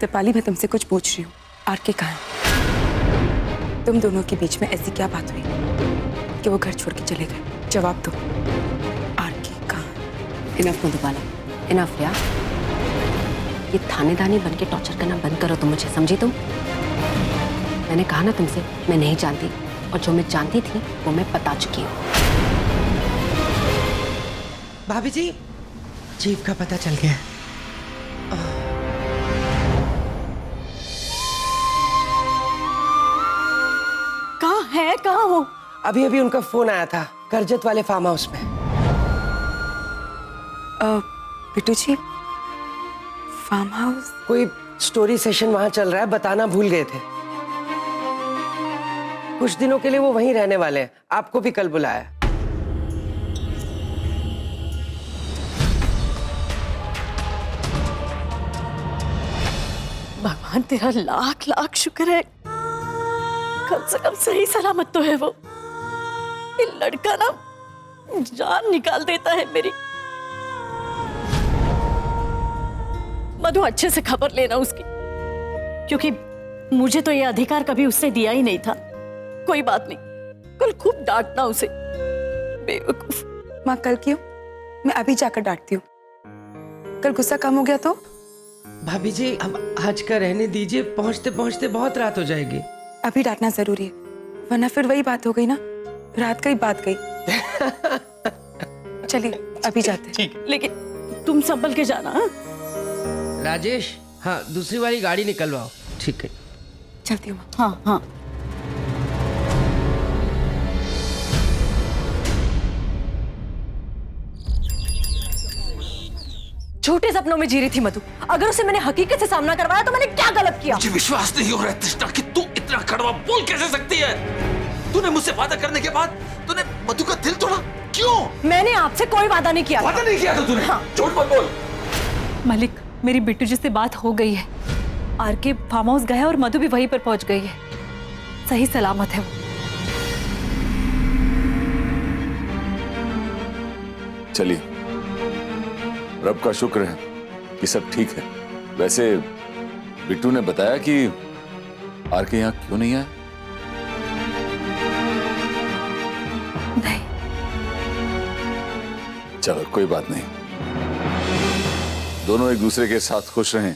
दीपाली, मैं तुमसे कुछ पूछ रही हूँ। आरके कहाँ है? तुम दोनों के बीच में ऐसी क्या बात हुई कि वो घर छोड़ के चले गए? जवाब दो। आरके कहाँ है? इनफ मधुबाला, इनफ यार। ये थानेदानी बन के टॉर्चर करना बंद करो तुम मुझे, समझी तुम? मैंने कहा ना तुमसे, मैं नहीं जानती, और जो मैं जानती थी वो मैं बता चुकी हूँ। भाभी जी, चीफ का पता चल गया। कहाँ है, कहाँ हो? अभी अभी उनका फोन आया था, करजत वाले फार्म हाउस में। बिट्टू जी, फार्म हाउस? कोई स्टोरी सेशन वहां चल रहा है, बताना भूल गए थे। कुछ दिनों के लिए वो वहीं रहने वाले हैं, आपको भी कल बुलाया। भगवान तेरा लाख लाख शुक्र है, कम से कम सही सलामत तो है वो। ये लड़का ना जान निकाल देता है मेरी। मधु, अच्छे से खबर लेना उसकी, क्योंकि मुझे तो ये अधिकार कभी उसने दिया ही नहीं था। कोई बात नहीं, कल खूब डांटना उसे, बेवकूफ। माँ, कल क्यों? मैं अभी जाकर डांटती हूँ। कल गुस्सा कम हो गया तो? भाभी जी, अब आज का रहने दीजिए, पहुंचते पहुंचते बहुत रात हो जाएगी। अभी डांटना जरूरी है, वरना फिर वही बात हो गई ना, रात गई बात गई। चलिए अभी जाते हैं। लेकिन तुम संभल के जाना। हाँ? राजेश, हाँ दूसरी वाली गाड़ी निकलवाओ। ठीक है, चलती हूँ। हाँ हाँ। झूठे सपनों में जी रही थी मधु। अगर उसे मैंने हकीकत से सामना करवाया तो मैंने क्या गलत किया? मुझे विश्वास नहीं हो रहा है तृष्णा कि तू इतना कड़वा बोल कैसे सकती है। तूने मुझसे वादा करने के बाद तूने मधु का दिल तोड़ा, क्यों? मैंने आपसे कोई वादा नहीं किया। वादा नहीं किया था तूने? हाँ। झूठ मत बोल। मलिक, मेरी बिट्टू जी से बात हो गई है। आरके फार्म हाउस गया और मधु भी वहीं पर पहुंच गई है, सही सलामत है वो। चलिए, रब का शुक्र है कि सब ठीक है। वैसे बिट्टू ने बताया कि आरके यहाँ क्यों नहीं आया? नहीं। चलो कोई बात नहीं, दोनों एक दूसरे के साथ खुश रहें,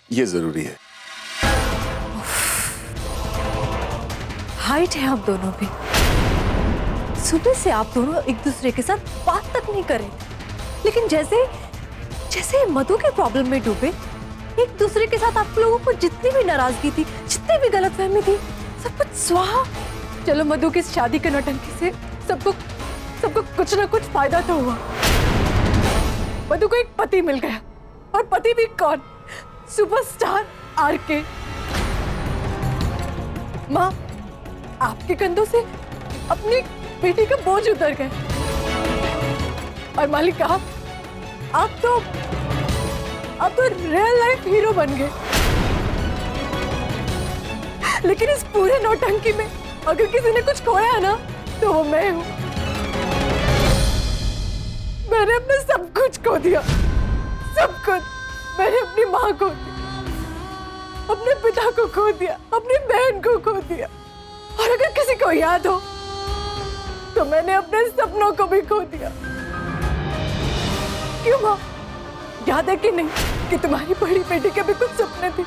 ये जरूरी है। हाइट है आप दोनों पे। सुबह से आप दोनों एक दूसरे के साथ बात तक नहीं करे, लेकिन जैसे जैसे मधु के प्रॉब्लम में डूबे, एक दूसरे के साथ आप लोगों को जितनी भी नाराजगी थी, जितनी भी गलतफहमी थी, सब कुछ स्वाहा। चलो, मधु की शादी के नौटंकी से सबको कुछ ना कुछ फायदा तो हुआ। मधु को एक पति मिल गया, और पति भी कौन? Superstar RK. माँ, आपके कंधों से अपनी बेटी का बोझ उतर गया। और मालिक कहा, आप तो रियल लाइफ हीरो बन गए। लेकिन इस पूरे नौटंकी में अगर किसी ने कुछ खोया ना, तो वो मैं हूं। मैंने अपना सब कुछ खो दिया, सब कुछ। मैंने अपनी माँ को दिया, अपने पिता को खो दिया, अपनी बहन को खो दिया, और अगर किसी को याद हो तो मैंने अपने सपनों को भी खो दिया। क्यों माँ, याद है कि नहीं कि तुम्हारी बड़ी बेटी के भी कुछ सपने थे,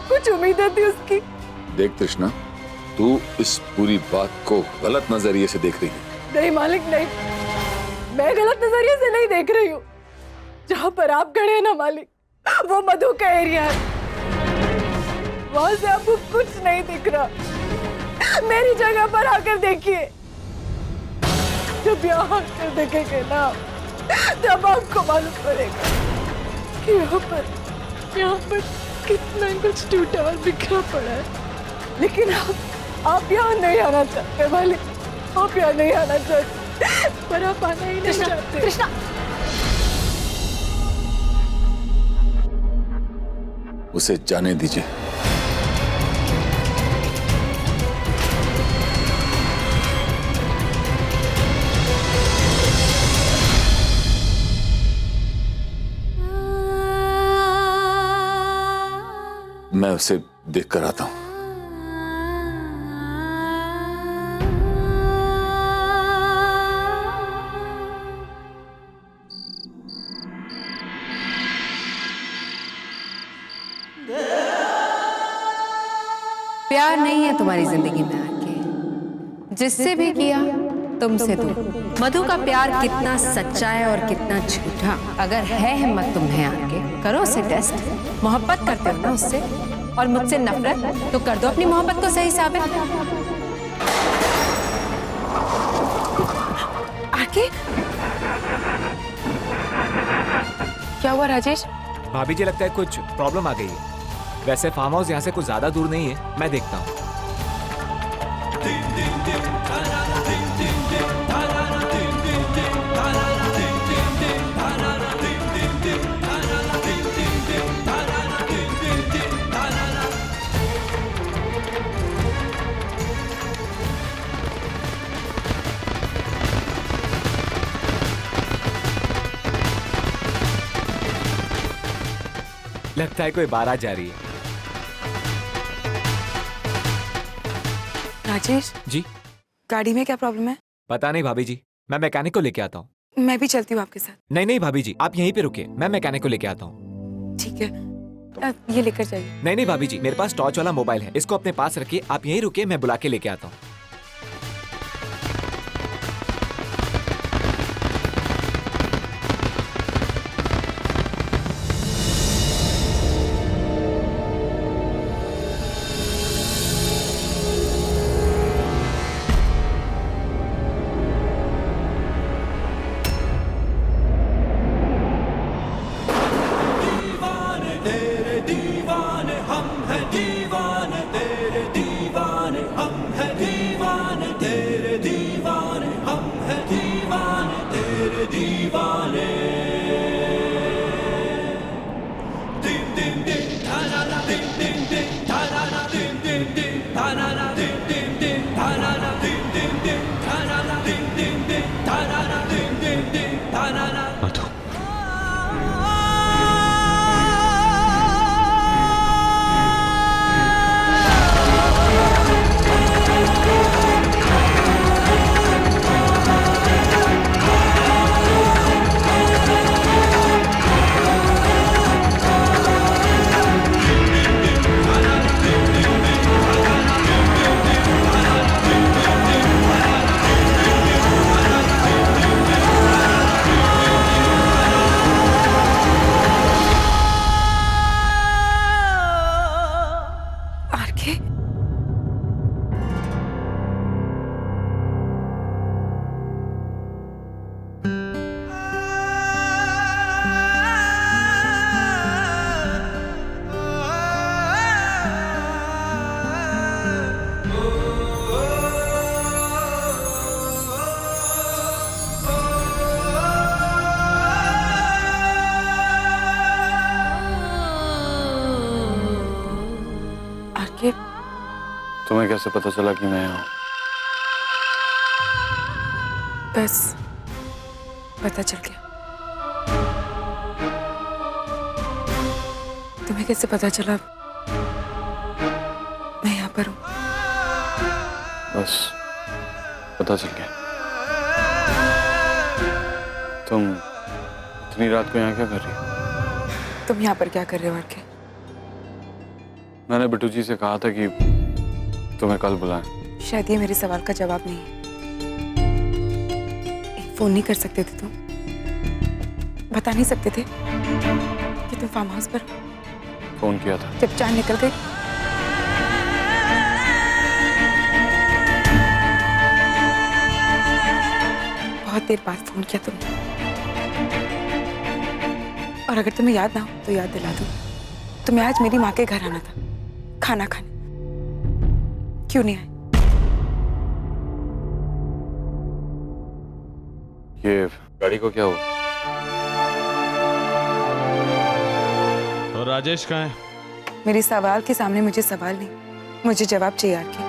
कुछ उम्मीदें थी उसकी? देख तृष्णा, तू इस पूरी बात को गलत नजरिए से देख रही है। नहीं मालिक, नहीं, मैं गलत नजरिए से नहीं देख रही हूँ। जहाँ पर आप खड़े हैं ना मालिक, वो मधु का एरिया है। वहां से आपको कुछ नहीं दिख रहा। मेरी जगह पर आकर देखिए। जब यहाँ आकर देखेंगे ना, तब आपको मालूम पड़ेगा कि यहाँ पर कितना कुछ टूटा और बिखरा पड़ा है। लेकिन आप यहाँ नहीं आना चाहते मालिक, आप यहाँ नहीं आना चाहते, पर आप आना ही नहीं चाहते। कृष्णा, उसे जाने दीजिए। मैं उसे देख कर आता हूं। प्यार नहीं है तुम्हारी जिंदगी में आके, जिससे भी किया तुमसे तो। मधु का प्यार कितना सच्चा है और कितना झूठा, अगर है हिम्मत तुम्हें आके करो उसे टेस्ट। मोहब्बत करते हो ना उससे, और मुझसे नफरत, तो कर दो अपनी मोहब्बत को सही साबित। आरके, क्या हुआ राजेश? भाभी जी लगता है कुछ प्रॉब्लम आ गई है। वैसे फार्म हाउस यहाँ से कुछ ज्यादा दूर नहीं है, मैं देखता हूँ। लगता है कोई बारात जा रही है। राजेश जी गाड़ी में क्या प्रॉब्लम है? पता नहीं भाभी जी, मैं मैकेनिक को लेके आता हूँ। मैं भी चलती हूँ आपके साथ। नहीं नहीं भाभी जी, आप यहीं पे रुकिए, मैं मैकेनिक को लेके आता हूँ। ठीक है, अब ये लेकर जाइए। नहीं नहीं भाभी जी, मेरे पास टॉर्च वाला मोबाइल है, इसको अपने पास रखिए, आप यहीं रुकिए, मैं बुला के लेके आता हूँ। तुम्हें कैसे पता चला कि मैं हूँ? बस पता चल गया। तुम्हें कैसे पता चला मैं यहाँ पर हूँ? बस पता चल गया। तुम इतनी रात को यहाँ क्या कर रही हो? तुम यहाँ पर क्या कर रहे हो आरके? मैंने बिट्टू जी से कहा था कि तुम्हें कल बुलाएं। शायद ये मेरे सवाल का जवाब नहीं है। एक फोन नहीं कर सकते थे तुम? बता नहीं सकते थे कि तुम फार्म हाउस पर? फोन किया था जब चांद निकल गई। बहुत देर बाद फोन किया तुमने। और अगर तुम्हें याद ना हो तो याद दिला दूं, तुम्हें आज मेरी माँ के घर आना था खाना खाने। क्यों नहीं आए? ये गाड़ी को क्या हुआ? और राजेश कहाँ है? मेरे सवाल के सामने मुझे सवाल नहीं, मुझे जवाब चाहिए आरके।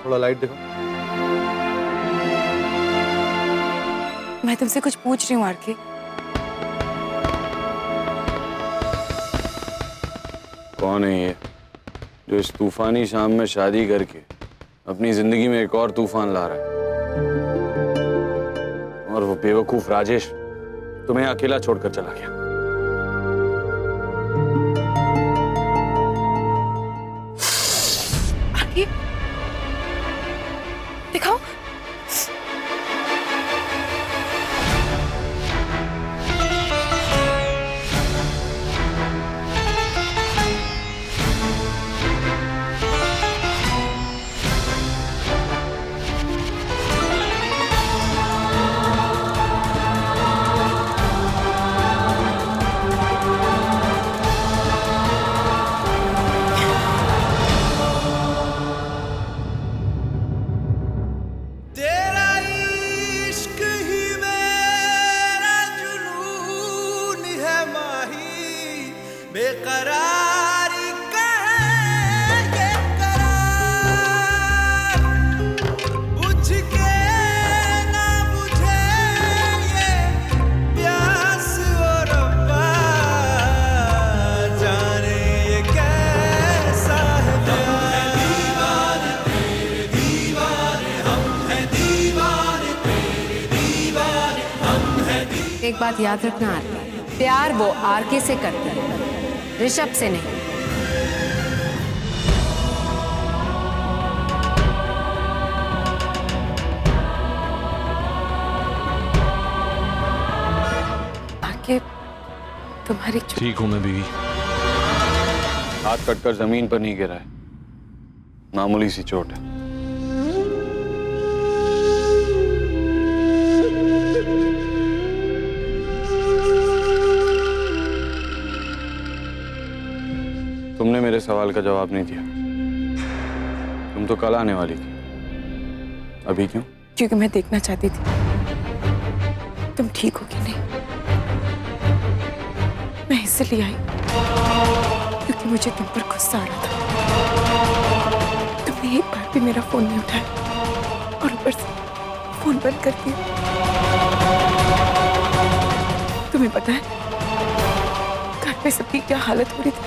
थोड़ा लाइट देखो। मैं तुमसे कुछ पूछ रही हूँ आरके। कौन है ये जो इस तूफानी शाम में शादी करके अपनी जिंदगी में एक और तूफान ला रहा है? और वो बेवकूफ राजेश तुम्हें अकेला छोड़कर चला गया। आगे दिखाओ। एक बात याद रखना आरके, प्यार वो आरके से करती है, ऋषभ से नहीं। आरके तुम्हारी ठीक हूं मैं बीवी। हाथ कटकर जमीन पर नहीं गिरा है, मामूली सी चोट है। तुमने मेरे सवाल का जवाब नहीं दिया। तुम तो कल आने वाली थी, अभी क्यों? क्योंकि मैं देखना चाहती थी तुम ठीक हो कि नहीं। मैं इसलिए आई क्योंकि मुझे तुम पर गुस्सा आ रहा था। तुमने एक बार भी मेरा फोन नहीं उठाया और ऊपर से फोन बंद कर दिया। तुम्हें पता है घर पे सबकी क्या हालत हो रही थी।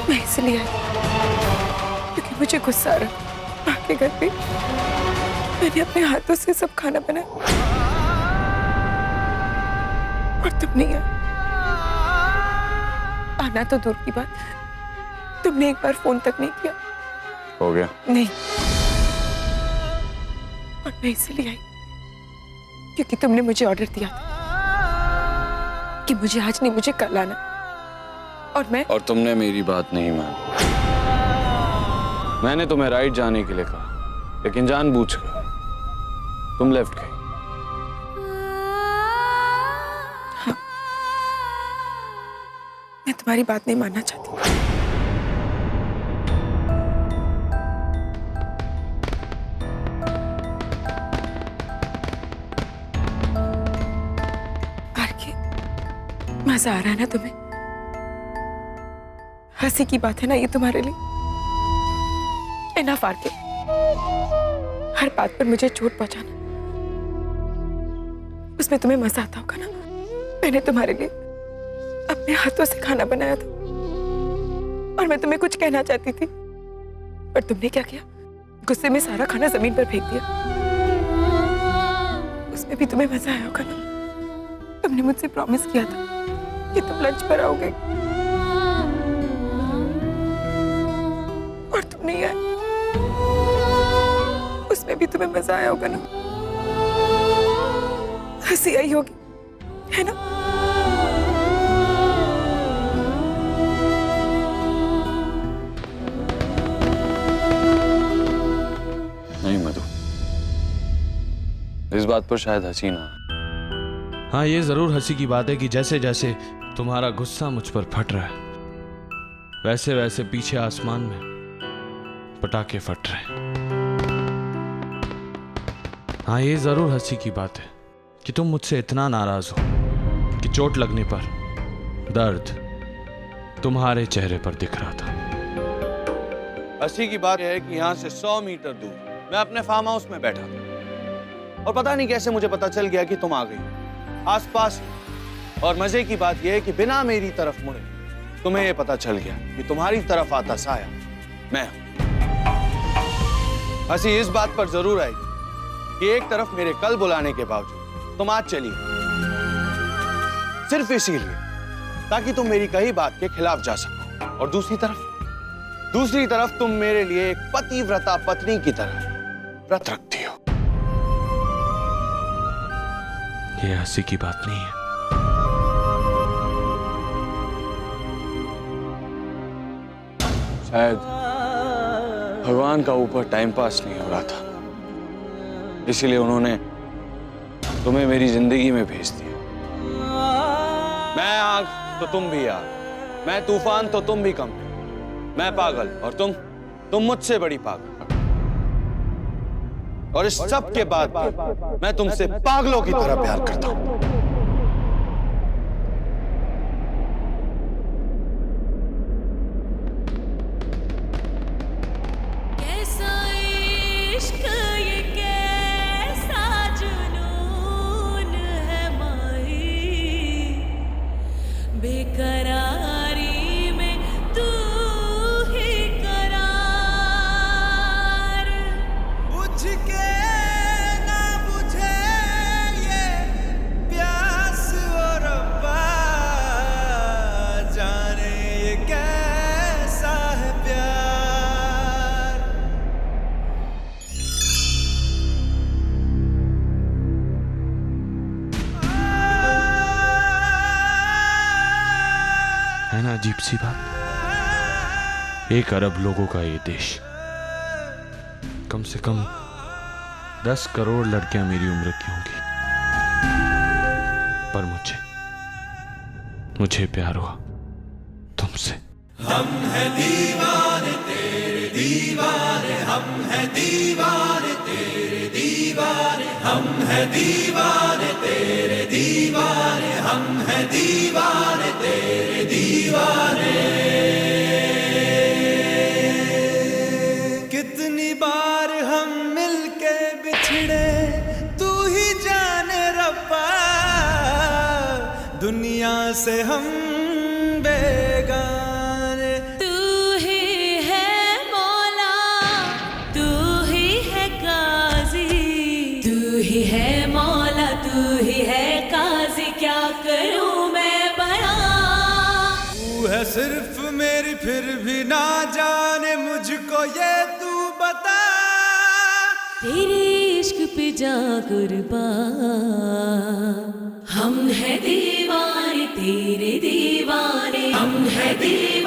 मैं इसलिए आई क्योंकि मुझे गुस्सा आ रहा। माँ के घर पे मैंने अपने हाथों से सब खाना बनाया और तुम नहीं आए। आना तो दूर की बात, तुमने एक बार फोन तक नहीं किया। हो गया? नहीं, और मैं इसलिए आई क्योंकि तुमने मुझे ऑर्डर दिया था कि मुझे आज नहीं मुझे कल आना, और तुमने मेरी बात नहीं मानी। मैंने तुम्हें राइट जाने के लिए कहा, लेकिन जानबूझकर तुम लेफ्ट गई। हाँ, मैं तुम्हारी बात नहीं मानना चाहती। आरके, मजा आ रहा है ना तुम्हें? हंसी की बात है ना ये तुम्हारे लिए? इनफ आरके, हर बात पर मुझे चोट पहुंचाना, उसमें तुम्हें मजा आता होगा ना? मैंने तुम्हारे लिए अपने हाथों से खाना बनाया था और मैं तुम्हें कुछ कहना चाहती थी, पर तुमने क्या किया? गुस्से में सारा खाना जमीन पर फेंक दिया। उसमें भी तुम्हें मजा आया होगा ना? तुमने मुझसे प्रॉमिस किया था कि तुम लंच पर आओगे और तुम नहीं आए। उसमें भी तुम्हें मजा आया होगा ना? हंसी आई होगी, है ना? नहीं मधु, इस बात पर शायद हंसी ना। हाँ, ये जरूर हंसी की बात है कि जैसे जैसे तुम्हारा गुस्सा मुझ पर फट रहा है, वैसे वैसे पीछे आसमान में पटाखे फट रहे हैं। हाँ, ये जरूर हंसी की बात है कि तुम मुझसे इतना नाराज हो कि चोट लगने पर दर्द तुम्हारे चेहरे पर दिख रहा था। हंसी की बात है कि यहाँ से 100 मीटर दूर मैं अपने फार्म हाउस में बैठा था और पता नहीं कैसे मुझे पता चल गया कि तुम आ गई आसपास। और मजे की बात यह है कि बिना मेरी तरफ मुड़े तुम्हें ये पता चल गया कि तुम्हारी तरफ आता साया मैं हूं। हंसी इस बात पर जरूर आएगी कि एक तरफ मेरे कल बुलाने के बावजूद तुम आज चली, सिर्फ इसीलिए ताकि तुम मेरी कही बात के खिलाफ जा सको, और दूसरी तरफ तुम मेरे लिए एक पतिव्रता पत्नी की तरह व्रत रखती हो। ये हंसी की बात नहीं है। शायद भगवान का ऊपर टाइम पास नहीं हो रहा था, इसीलिए उन्होंने तुम्हें मेरी जिंदगी में भेज दिया। मैं आग तो तुम भी आग, मैं तूफान तो तुम भी कम, मैं पागल और तुम मुझसे बड़ी पागल, और इस सब के बाद मैं तुमसे पागलों की तरह प्यार करता हूं। बेकरारी में तू ही करार, बुझ के ना बुझे ये प्यास और रब्बा, जाने ये कैसा है प्यार। है ना अजीब सी बात? 1 अरब लोगों का ये देश, कम से कम 10 करोड़ लड़कियां मेरी उम्र की होंगी, पर मुझे प्यार हुआ तुमसे। हम हैं दीवाने तेरे दीवाने, हम हैं दीवाने तेरे दीवाने, हम हैं दीवाने तेरे दीवाने, हम हैं दीवाने तेरे दीवाने। कितनी बार हम मिलके बिछड़े, तू ही जाने रब्बा, दुनिया से हम बेगाने। तू ही है मौला, तू ही है काजी, तू ही है मौला, तू ही है काजी, क्या करूं मैं बयां। तू है सिर्फ मेरी, फिर भी ना जाने मुझको ये तू बता, तेरे इश्क पे जा कुर्बान। हम हैं दीवाने तेरे दीवाने, हम हैं दीवाने।